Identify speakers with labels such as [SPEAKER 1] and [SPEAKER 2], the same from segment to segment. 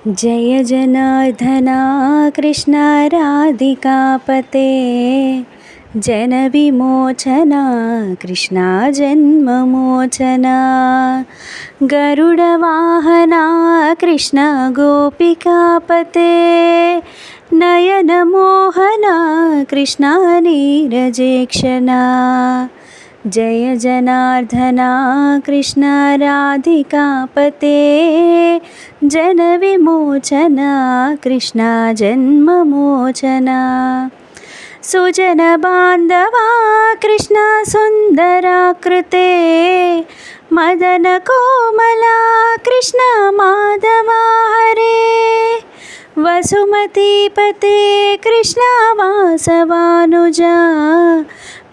[SPEAKER 1] जय जनार्दना कृष्ण राधिकापते जनविमोचना कृष्णा जन्ममोचना गरुडवाहना कृष्ण गोपिकापते नयनमोहना कृष्णा नीरजेक्षणा जय जनार्दना कृष्ण राधिकापते जनविमोचना कृष्णा जन्ममोचना सुजनबान्धवा कृष्ण सुन्दराकृते मदनकोमला कृष्ण माधवा हरे वसुमतीपते कृष्ण वासवानुजा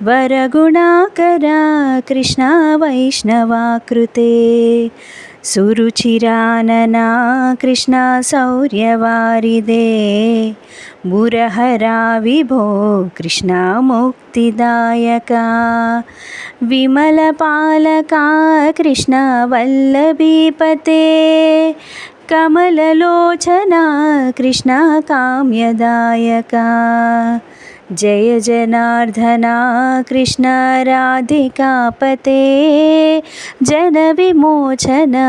[SPEAKER 1] वरगुणाकरा कृष्ण वैष्णवाकृते सुरुचिरानना कृष्ण शौर्यवारिदे मुरहरा विभो कृष्ण मुक्तिदायका विमलपालका कृष्ण वल्लभीपते कमललोचना कृष्ण काम्यदायका जय जनार्दना कृष्ण राधिकापते जनविमोचना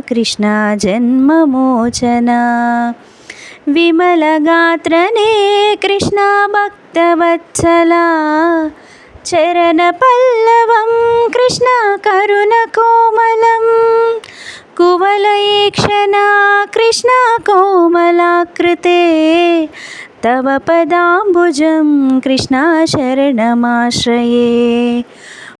[SPEAKER 1] कृष्ण जन्ममोचना विमलगात्रने कृष्ण भक्तवत्सला चरणपल्लवं कृष्ण करुणकोमलं कुवलयेक्षणा कृष्ण कोमलाकृते तव पदाम्बुजं कृष्ण शरणमाश्रये